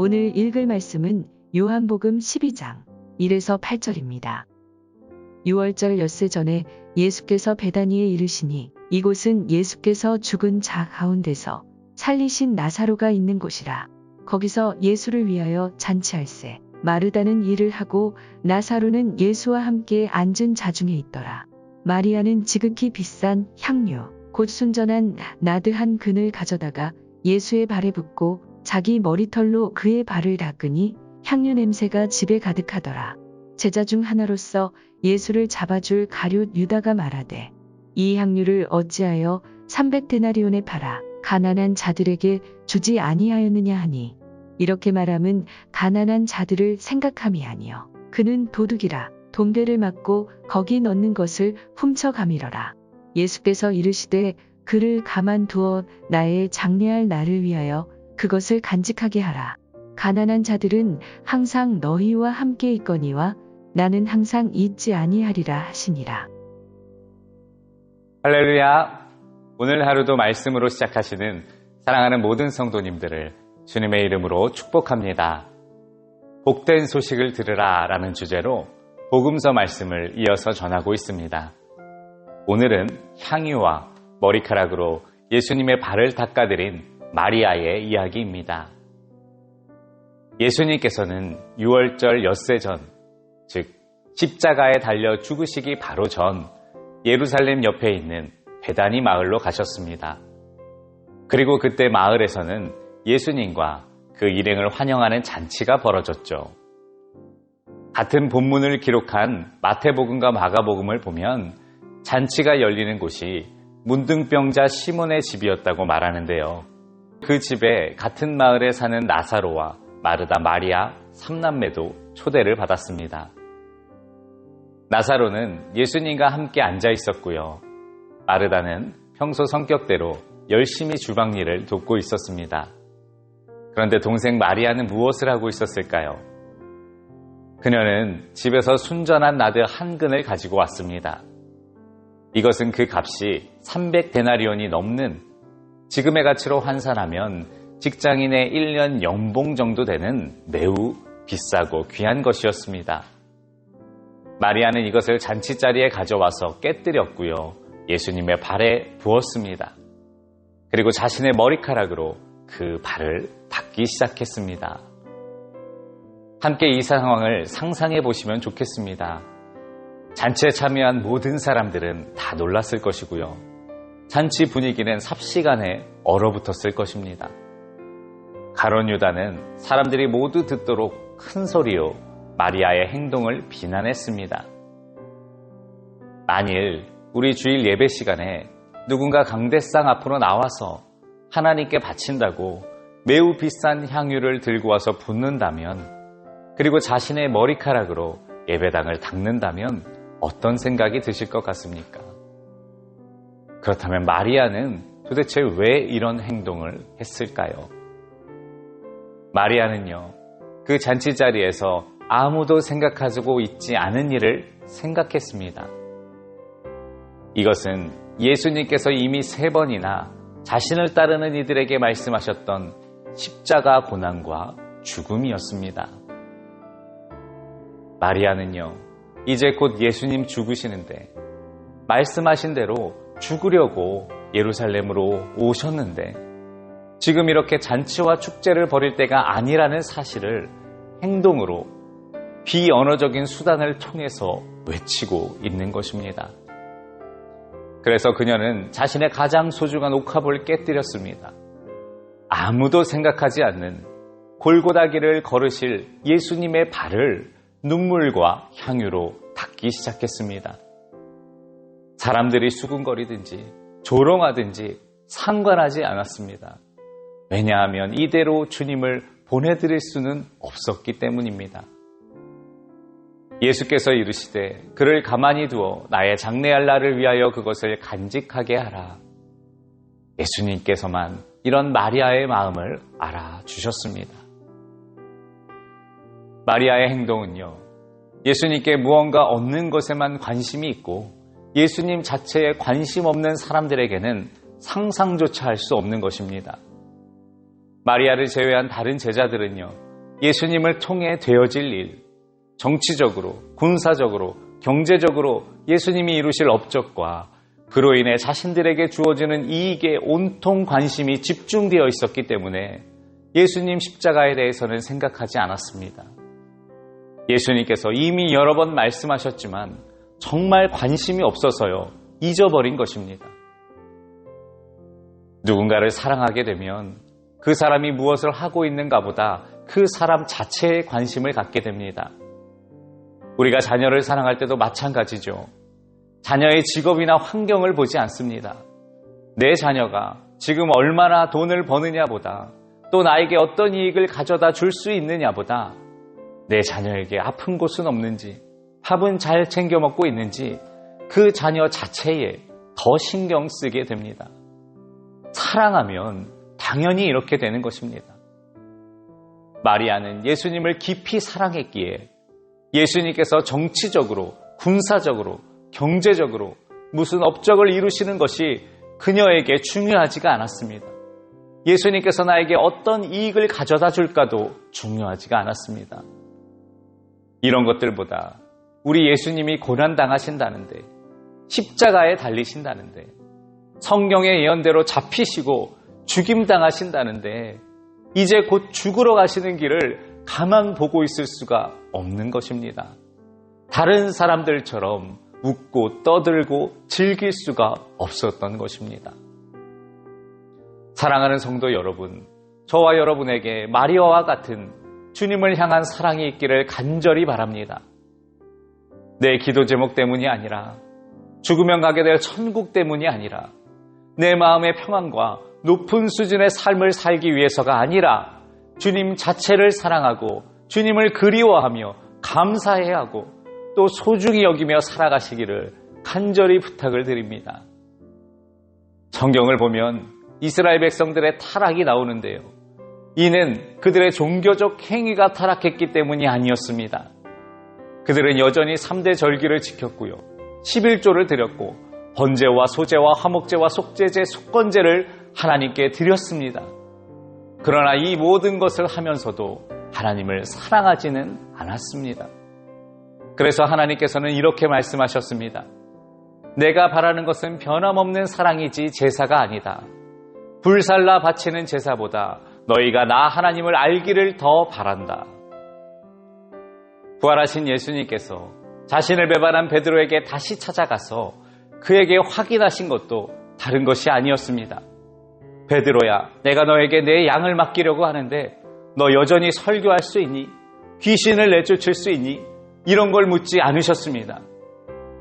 오늘 읽을 말씀은 요한복음 12장 1에서 8절입니다. 6월절 엿새 전에 예수께서 베다니에 이르시니 이곳은 예수께서 죽은 자 가운데서 살리신 나사로가 있는 곳이라. 거기서 예수를 위하여 잔치할세 마르다는 일을 하고 나사로는 예수와 함께 앉은 자 중에 있더라. 마리아는 지극히 비싼 향료 곧 순전한 나드 한 근을 가져다가 예수의 발에 붓고 자기 머리털로 그의 발을 닦으니 향유 냄새가 집에 가득하더라. 제자 중 하나로서 예수를 잡아줄 가룟 유다가 말하되 이 향유를 어찌하여 300데나리온에 팔아 가난한 자들에게 주지 아니하였느냐 하니 이렇게 말함은 가난한 자들을 생각함이 아니요 그는 도둑이라 돈배를 맞고 거기 넣는 것을 훔쳐가밀어라. 예수께서 이르시되 그를 가만두어 나의 장래할 날을 위하여 그것을 간직하게 하라. 가난한 자들은 항상 너희와 함께 있거니와 나는 항상 있지 아니하리라 하시니라. 할렐루야. 오늘 하루도 말씀으로 시작하시는 사랑하는 모든 성도님들을 주님의 이름으로 축복합니다. 복된 소식을 들으라 라는 주제로 복음서 말씀을 이어서 전하고 있습니다. 오늘은 향유와 머리카락으로 예수님의 발을 닦아드린 마리아의 이야기입니다. 예수님께서는 6월절 엿새 전, 즉 십자가에 달려 죽으시기 바로 전 예루살렘 옆에 있는 베다니 마을로 가셨습니다. 그리고 그때 마을에서는 예수님과 그 일행을 환영하는 잔치가 벌어졌죠. 같은 본문을 기록한 마태복음과 마가복음을 보면 잔치가 열리는 곳이 문둥병자 시몬의 집이었다고 말하는데요. 그 집에 같은 마을에 사는 나사로와 마르다, 마리아, 3남매도 초대를 받았습니다. 나사로는 예수님과 함께 앉아 있었고요. 마르다는 평소 성격대로 열심히 주방일을 돕고 있었습니다. 그런데 동생 마리아는 무엇을 하고 있었을까요? 그녀는 집에서 순전한 나드 한 근을 가지고 왔습니다. 이것은 그 값이 300데나리온이 넘는 지금의 가치로 환산하면 직장인의 1년 연봉 정도 되는 매우 비싸고 귀한 것이었습니다. 마리아는 이것을 잔치자리에 가져와서 깨뜨렸고요. 예수님의 발에 부었습니다. 그리고 자신의 머리카락으로 그 발을 닦기 시작했습니다. 함께 이 상황을 상상해 보시면 좋겠습니다. 잔치에 참여한 모든 사람들은 다 놀랐을 것이고요. 잔치 분위기는 삽시간에 얼어붙었을 것입니다. 가룟 유다는 사람들이 모두 듣도록 큰 소리로 마리아의 행동을 비난했습니다. 만일 우리 주일 예배 시간에 누군가 강대상 앞으로 나와서 하나님께 바친다고 매우 비싼 향유를 들고 와서 붓는다면, 그리고 자신의 머리카락으로 예배당을 닦는다면 어떤 생각이 드실 것 같습니까? 그렇다면 마리아는 도대체 왜 이런 행동을 했을까요? 마리아는요, 그 잔치 자리에서 아무도 생각하고 있지 않은 일을 생각했습니다. 이것은 예수님께서 이미 3번이나 자신을 따르는 이들에게 말씀하셨던 십자가 고난과 죽음이었습니다. 마리아는요, 이제 곧 예수님 죽으시는데 말씀하신 대로 죽으려고 예루살렘으로 오셨는데 지금 이렇게 잔치와 축제를 벌일 때가 아니라는 사실을 행동으로 비언어적인 수단을 통해서 외치고 있는 것입니다. 그래서 그녀는 자신의 가장 소중한 옥합을 깨뜨렸습니다. 아무도 생각하지 않는 골고다 길을 걸으실 예수님의 발을 눈물과 향유로 닦기 시작했습니다. 사람들이 수군거리든지 조롱하든지 상관하지 않았습니다. 왜냐하면 이대로 주님을 보내드릴 수는 없었기 때문입니다. 예수께서 이르시되 그를 가만히 두어 나의 장래할 날을 위하여 그것을 간직하게 하라. 예수님께서만 이런 마리아의 마음을 알아주셨습니다. 마리아의 행동은요, 예수님께 무언가 얻는 것에만 관심이 있고 예수님 자체에 관심 없는 사람들에게는 상상조차 할 수 없는 것입니다. 마리아를 제외한 다른 제자들은요, 예수님을 통해 되어질 일, 정치적으로, 군사적으로, 경제적으로 예수님이 이루실 업적과 그로 인해 자신들에게 주어지는 이익에 온통 관심이 집중되어 있었기 때문에 예수님 십자가에 대해서는 생각하지 않았습니다. 예수님께서 이미 여러 번 말씀하셨지만 정말 관심이 없어서요, 잊어버린 것입니다. 누군가를 사랑하게 되면 그 사람이 무엇을 하고 있는가 보다 그 사람 자체에 관심을 갖게 됩니다. 우리가 자녀를 사랑할 때도 마찬가지죠. 자녀의 직업이나 환경을 보지 않습니다. 내 자녀가 지금 얼마나 돈을 버느냐보다, 또 나에게 어떤 이익을 가져다 줄 수 있느냐보다 내 자녀에게 아픈 곳은 없는지, 밥은 잘 챙겨 먹고 있는지 그 자녀 자체에 더 신경 쓰게 됩니다. 사랑하면 당연히 이렇게 되는 것입니다. 마리아는 예수님을 깊이 사랑했기에 예수님께서 정치적으로, 군사적으로, 경제적으로 무슨 업적을 이루시는 것이 그녀에게 중요하지가 않았습니다. 예수님께서 나에게 어떤 이익을 가져다 줄까도 중요하지가 않았습니다. 이런 것들보다 우리 예수님이 고난당하신다는데, 십자가에 달리신다는데, 성경의 예언대로 잡히시고 죽임당하신다는데 이제 곧 죽으러 가시는 길을 가만 보고 있을 수가 없는 것입니다. 다른 사람들처럼 웃고 떠들고 즐길 수가 없었던 것입니다. 사랑하는 성도 여러분, 저와 여러분에게 마리아와 같은 주님을 향한 사랑이 있기를 간절히 바랍니다. 내 기도 제목 때문이 아니라, 죽으면 가게 될 천국 때문이 아니라, 내 마음의 평안과 높은 수준의 삶을 살기 위해서가 아니라 주님 자체를 사랑하고 주님을 그리워하며 감사해야 하고 또 소중히 여기며 살아가시기를 간절히 부탁을 드립니다. 성경을 보면 이스라엘 백성들의 타락이 나오는데요, 이는 그들의 종교적 행위가 타락했기 때문이 아니었습니다. 그들은 여전히 3대 절기를 지켰고요, 11조를 드렸고 번제와 소제와 화목제와 속죄제, 속건제를 하나님께 드렸습니다. 그러나 이 모든 것을 하면서도 하나님을 사랑하지는 않았습니다. 그래서 하나님께서는 이렇게 말씀하셨습니다. 내가 바라는 것은 변함없는 사랑이지 제사가 아니다. 불살라 바치는 제사보다 너희가 나 하나님을 알기를 더 바란다. 부활하신 예수님께서 자신을 배반한 베드로에게 다시 찾아가서 그에게 확인하신 것도 다른 것이 아니었습니다. 베드로야, 내가 너에게 내 양을 맡기려고 하는데 너 여전히 설교할 수 있니? 귀신을 내쫓을 수 있니? 이런 걸 묻지 않으셨습니다.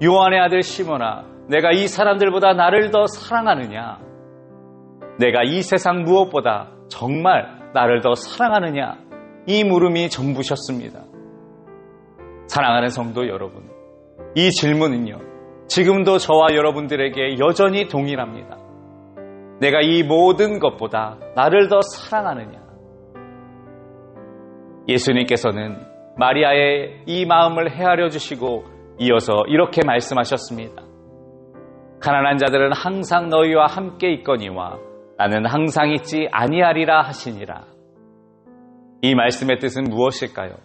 요한의 아들 시몬아, 내가 이 사람들보다 나를 더 사랑하느냐? 내가 이 세상 무엇보다 정말 나를 더 사랑하느냐? 이 물음이 전부셨습니다. 사랑하는 성도 여러분, 이 질문은요, 지금도 저와 여러분들에게 여전히 동일합니다. 내가 이 모든 것보다 나를 더 사랑하느냐? 예수님께서는 마리아의 이 마음을 헤아려 주시고 이어서 이렇게 말씀하셨습니다. 가난한 자들은 항상 너희와 함께 있거니와 나는 항상 있지 아니하리라 하시니라. 이 말씀의 뜻은 무엇일까요?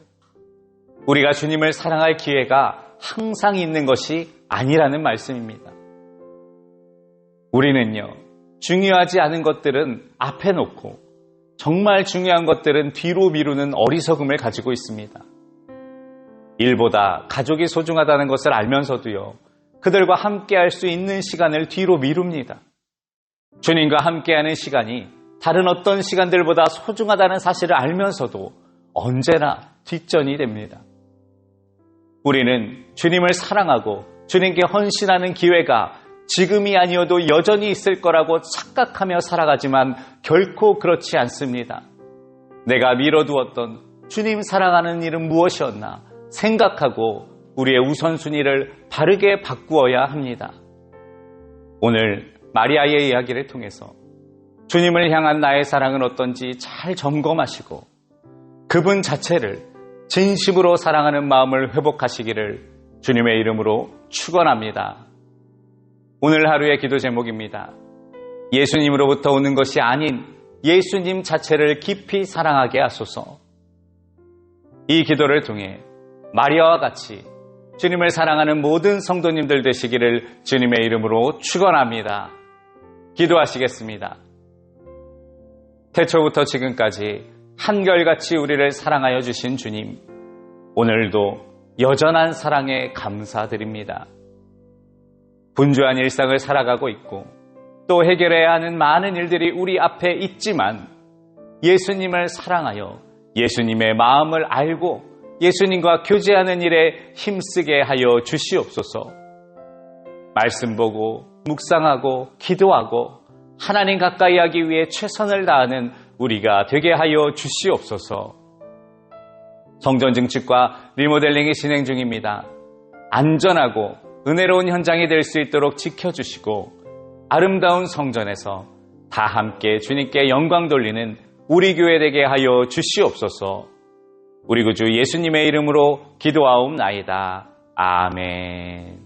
우리가 주님을 사랑할 기회가 항상 있는 것이 아니라는 말씀입니다. 우리는요, 중요하지 않은 것들은 앞에 놓고 정말 중요한 것들은 뒤로 미루는 어리석음을 가지고 있습니다. 일보다 가족이 소중하다는 것을 알면서도요, 그들과 함께할 수 있는 시간을 뒤로 미룹니다. 주님과 함께하는 시간이 다른 어떤 시간들보다 소중하다는 사실을 알면서도 언제나 뒷전이 됩니다. 우리는 주님을 사랑하고 주님께 헌신하는 기회가 지금이 아니어도 여전히 있을 거라고 착각하며 살아가지만 결코 그렇지 않습니다. 내가 미뤄두었던 주님 사랑하는 일은 무엇이었나 생각하고 우리의 우선순위를 바르게 바꾸어야 합니다. 오늘 마리아의 이야기를 통해서 주님을 향한 나의 사랑은 어떤지 잘 점검하시고 그분 자체를 진심으로 사랑하는 마음을 회복하시기를 주님의 이름으로 축원합니다. 오늘 하루의 기도 제목입니다. 예수님으로부터 오는 것이 아닌 예수님 자체를 깊이 사랑하게 하소서. 이 기도를 통해 마리아와 같이 주님을 사랑하는 모든 성도님들 되시기를 주님의 이름으로 축원합니다. 기도하시겠습니다. 태초부터 지금까지 한결같이 우리를 사랑하여 주신 주님, 오늘도 여전한 사랑에 감사드립니다. 분주한 일상을 살아가고 있고 또 해결해야 하는 많은 일들이 우리 앞에 있지만 예수님을 사랑하여 예수님의 마음을 알고 예수님과 교제하는 일에 힘쓰게 하여 주시옵소서. 말씀 보고 묵상하고 기도하고 하나님 가까이 하기 위해 최선을 다하는 우리가 되게 하여 주시옵소서. 성전 증축과 리모델링이 진행 중입니다. 안전하고 은혜로운 현장이 될 수 있도록 지켜주시고 아름다운 성전에서 다 함께 주님께 영광 돌리는 우리 교회 되게 하여 주시옵소서. 우리 구주 예수님의 이름으로 기도하옵나이다. 아멘.